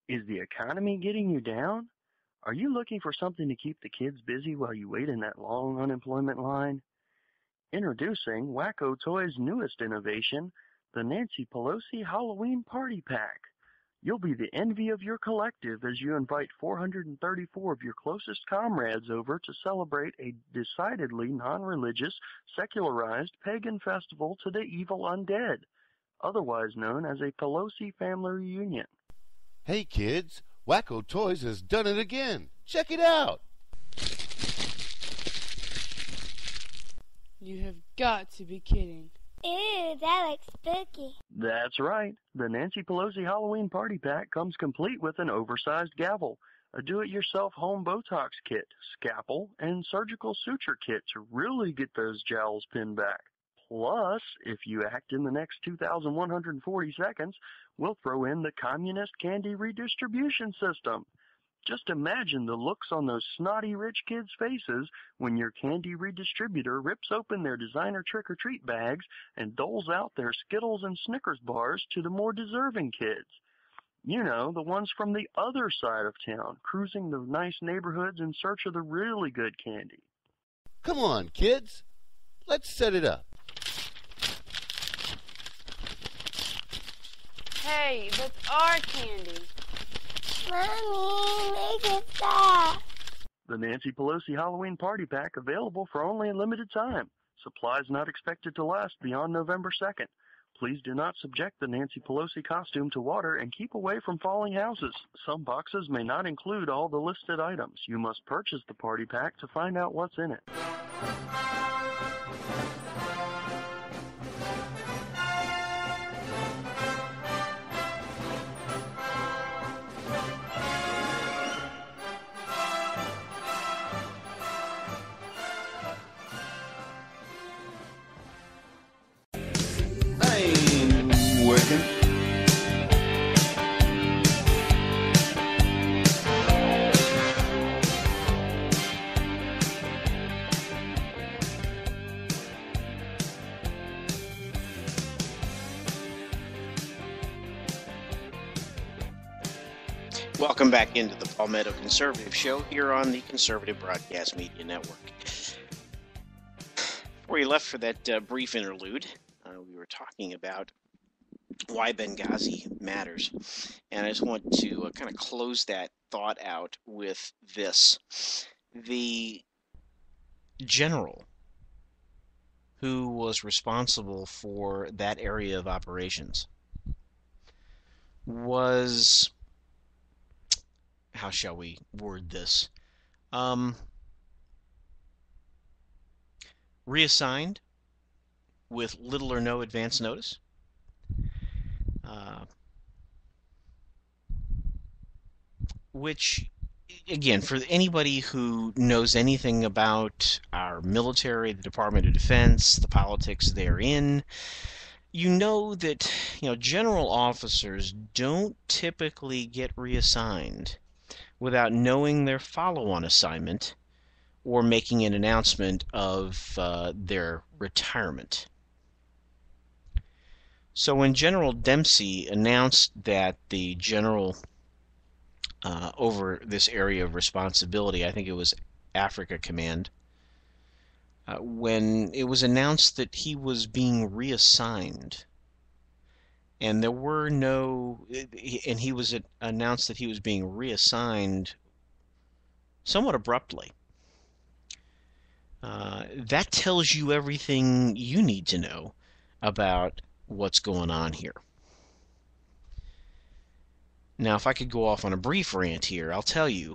Is the economy getting you down? Are you looking for something to keep the kids busy while you wait in that long unemployment line? Introducing Wacko Toys' newest innovation, the Nancy Pelosi Halloween Party Pack. You'll be the envy of your collective as you invite 434 of your closest comrades over to celebrate a decidedly non-religious, secularized pagan festival to the evil undead, otherwise known as a Pelosi family reunion. Hey kids, Wacko Toys has done it again. Check it out. You have got to be kidding. Ew, that looks spooky. That's right. The Nancy Pelosi Halloween Party Pack comes complete with an oversized gavel, a do-it-yourself home Botox kit, scalpel, and surgical suture kit to really get those jowls pinned back. Plus, if you act in the next 2,140 seconds, we'll throw in the communist candy redistribution system. Just imagine the looks on those snotty rich kids' faces when your candy redistributor rips open their designer trick-or-treat bags and doles out their Skittles and Snickers bars to the more deserving kids. You know, the ones from the other side of town, cruising the nice neighborhoods in search of the really good candy. Come on, kids. Let's set it up. Hey, that's our candy. Mommy, make it stop. The Nancy Pelosi Halloween Party Pack available for only a limited time. Supplies not expected to last beyond November 2nd. Please do not subject the Nancy Pelosi costume to water and keep away from falling houses. Some boxes may not include all the listed items. You must purchase the party pack to find out what's in it. Working. Welcome back into the Palmetto Conservative Show here on the Conservative Broadcast Media Network. Before we left for that brief interlude, we were talking about why Benghazi matters. And I just want to kind of close that thought out with this. The general who was responsible for that area of operations was, how shall we word this, reassigned with little or no advance notice. Which, again, for anybody who knows anything about our military, the Department of Defense, the politics therein, you know that, general officers don't typically get reassigned without knowing their follow-on assignment or making an announcement of their retirement. So when General Dempsey announced that the general over this area of responsibility, I think it was Africa Command, when it was announced that he was being reassigned, and there were no, and he was announced that he was being reassigned somewhat abruptly, that tells you everything you need to know about what's going on here. Now, if I could go off on a brief rant here, I'll tell you,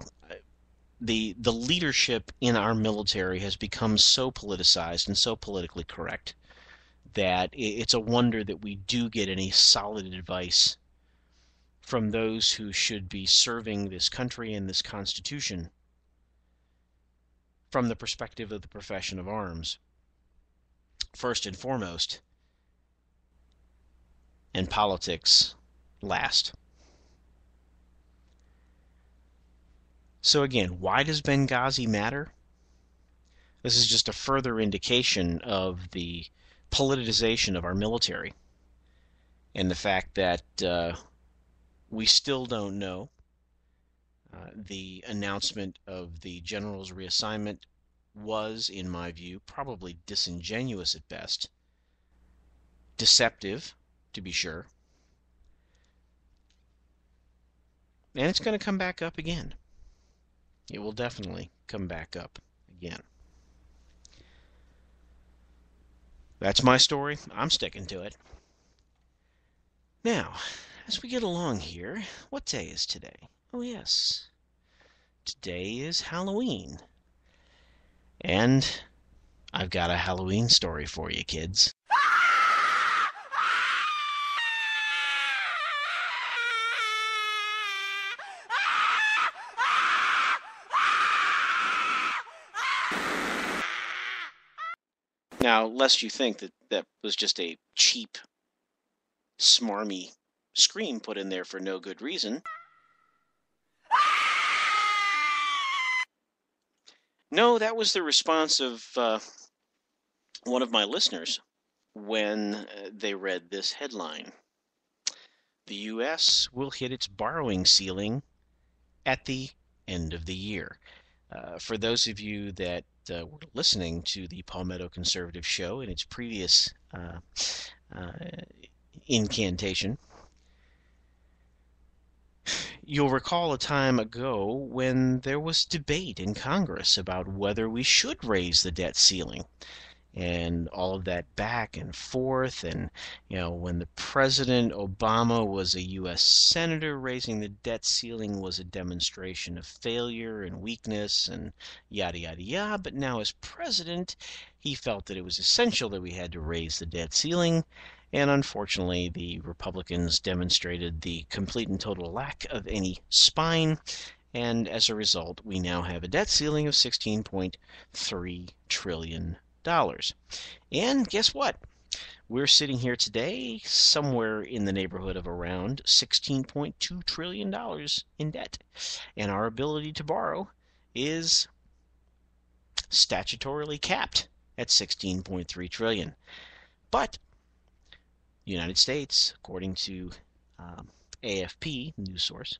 the leadership in our military has become so politicized and so politically correct that it's a wonder that we do get any solid advice from those who should be serving this country and this Constitution from the perspective of the profession of arms. First and foremost, and politics last. So again, why does Benghazi matter? This is just a further indication of the politicization of our military and the fact that we still don't know. The announcement of the general's reassignment was, in my view, probably disingenuous at best, deceptive, to be sure, and it's going to come back up again. It will definitely come back up again. That's my story. I'm sticking to it. Now, as we get along here, what day is today? Oh, yes. Today is Halloween. And I've got a Halloween story for you, kids. Now, lest you think that that was just a cheap, smarmy scream put in there for no good reason. No, that was the response of one of my listeners when they read this headline. The U.S. will hit its borrowing ceiling at the end of the year. For those of you that were listening to the Palmetto Conservative Show in its previous incantation, you'll recall a time ago when there was debate in Congress about whether we should raise the debt ceiling. And all of that back and forth, and when the President Obama was a U.S. Senator, raising the debt ceiling was a demonstration of failure and weakness and yada yada yada. But now as President, he felt that it was essential that we had to raise the debt ceiling, and unfortunately the Republicans demonstrated the complete and total lack of any spine, and as a result we now have a debt ceiling of $16.3 trillion. And guess what? We're sitting here today somewhere in the neighborhood of around $16.2 trillion in debt. And our ability to borrow is statutorily capped at $16.3 trillion. But the United States, according to AFP news source,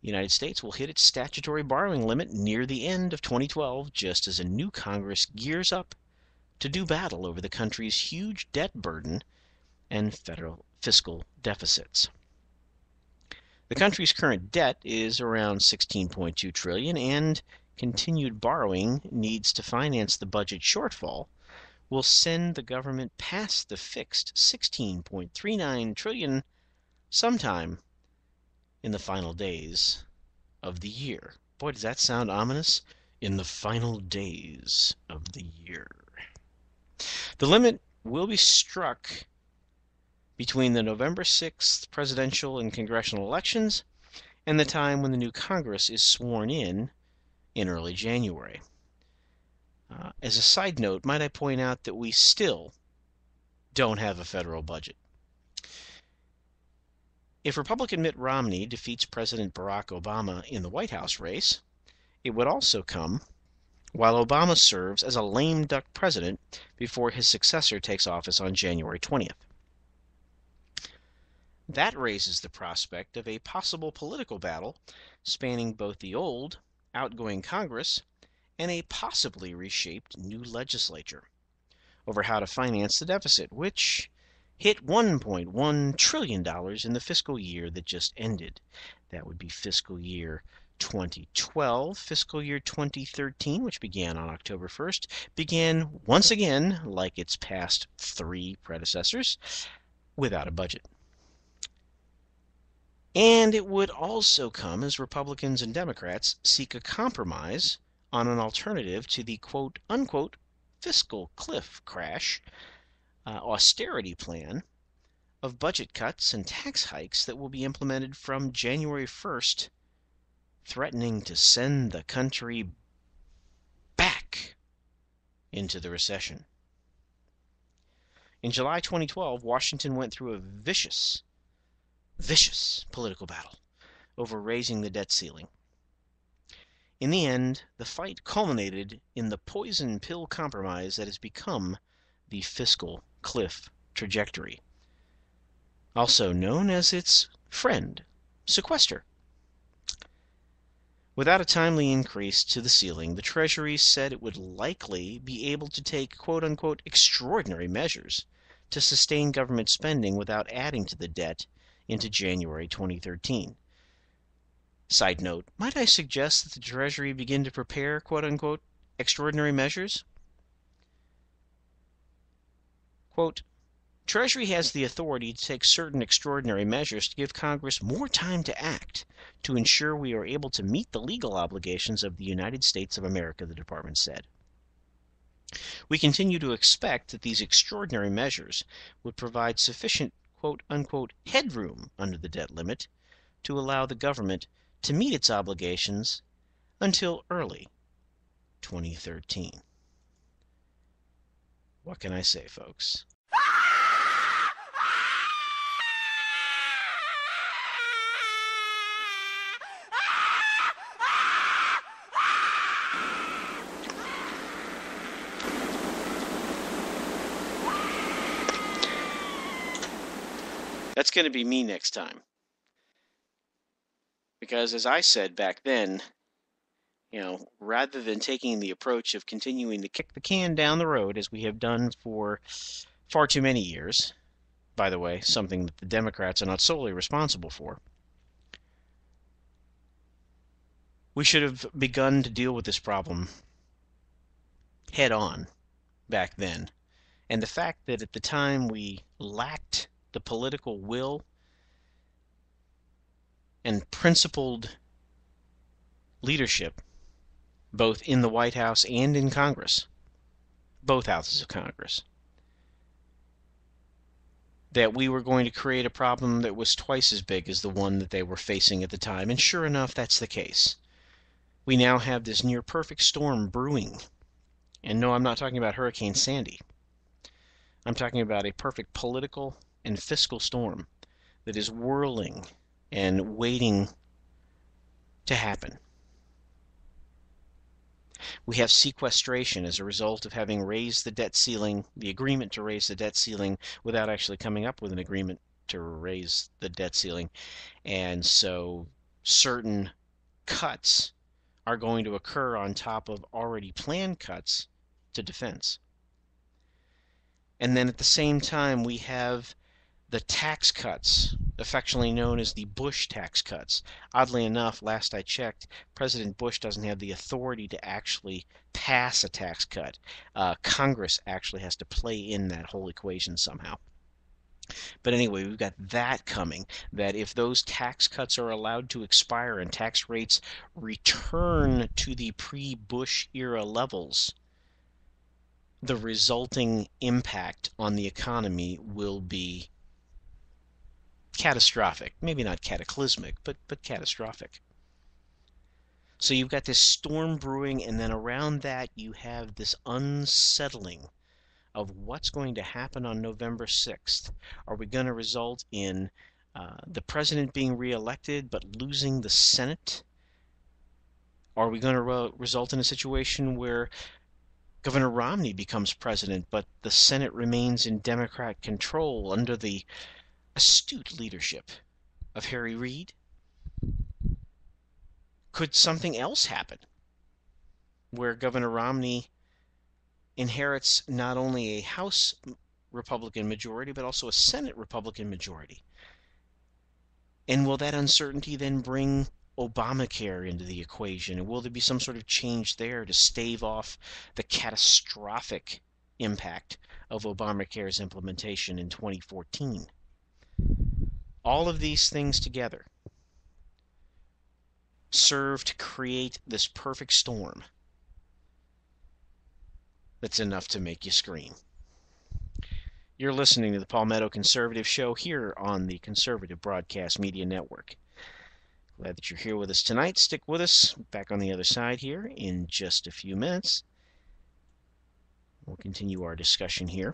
the United States will hit its statutory borrowing limit near the end of 2012, just as a new Congress gears up to do battle over the country's huge debt burden and federal fiscal deficits. The country's current debt is around $16.2 trillion, and continued borrowing needs to finance the budget shortfall will send the government past the fixed $16.39 trillion sometime in the final days of the year. Boy, does that sound ominous? In the final days of the year. The limit will be struck between the November 6th presidential and congressional elections and the time when the new Congress is sworn in early January. As a side note, might I point out that we still don't have a federal budget. If Republican Mitt Romney defeats President Barack Obama in the White House race, it would also come while Obama serves as a lame duck president before his successor takes office on January 20th. That raises the prospect of a possible political battle spanning both the old, outgoing Congress and a possibly reshaped new legislature over how to finance the deficit, which hit $1.1 trillion in the fiscal year that just ended. That would be fiscal year 2012. Fiscal year 2013, which began on October 1st, began once again, like its past three predecessors, without a budget. And it would also come as Republicans and Democrats seek a compromise on an alternative to the quote-unquote fiscal cliff crash austerity plan of budget cuts and tax hikes that will be implemented from January 1st, threatening to send the country back into the recession. In July 2012, Washington went through a vicious political battle over raising the debt ceiling. In the end, the fight culminated in the poison pill compromise that has become the fiscal cliff trajectory, also known as its friend, sequester. Without a timely increase to the ceiling, the Treasury said it would likely be able to take quote-unquote extraordinary measures to sustain government spending without adding to the debt into January 2013. Side note, might I suggest that the Treasury begin to prepare quote-unquote extraordinary measures? Quote, Treasury has the authority to take certain extraordinary measures to give Congress more time to act to ensure we are able to meet the legal obligations of the United States of America, the department said. We continue to expect that these extraordinary measures would provide sufficient quote-unquote headroom under the debt limit to allow the government to meet its obligations until early 2013. What can I say, folks? That's going to be me next time. Because as I said back then, rather than taking the approach of continuing to kick the can down the road as we have done for far too many years, by the way, something that the Democrats are not solely responsible for, we should have begun to deal with this problem head on back then. And the fact that at the time we lacked the political will and principled leadership, both in the White House and in Congress, both houses of Congress, that we were going to create a problem that was twice as big as the one that they were facing at the time. And sure enough, that's the case. We now have this near-perfect storm brewing. And no, I'm not talking about Hurricane Sandy. I'm talking about a perfect political and fiscal storm that is whirling and waiting to happen. We have sequestration as a result of having raised the debt ceiling, the agreement to raise the debt ceiling without actually coming up with an agreement to raise the debt ceiling. And so certain cuts are going to occur on top of already planned cuts to defense. And then at the same time, we have the tax cuts, affectionately known as the Bush tax cuts. Oddly enough, last I checked, President Bush doesn't have the authority to actually pass a tax cut. Congress actually has to play in that whole equation somehow. But anyway, we've got that coming, that if those tax cuts are allowed to expire and tax rates return to the pre-Bush era levels, the resulting impact on the economy will be catastrophic. Maybe not cataclysmic, but catastrophic. So you've got this storm brewing, and then around that you have this unsettling of what's going to happen on November 6th. Are we going to result in the president being reelected but losing the Senate? Are we going to result in a situation where Governor Romney becomes president, but the Senate remains in Democrat control under the astute leadership of Harry Reid? Could something else happen where Governor Romney inherits not only a House Republican majority, but also a Senate Republican majority? And will that uncertainty then bring Obamacare into the equation? And will there be some sort of change there to stave off the catastrophic impact of Obamacare's implementation in 2014? All of these things together serve to create this perfect storm that's enough to make you scream. You're listening to the Palmetto Conservative Show here on the Conservative Broadcast Media Network. Glad that you're here with us tonight. Stick with us. Back on the other side here in just a few minutes. We'll continue our discussion here.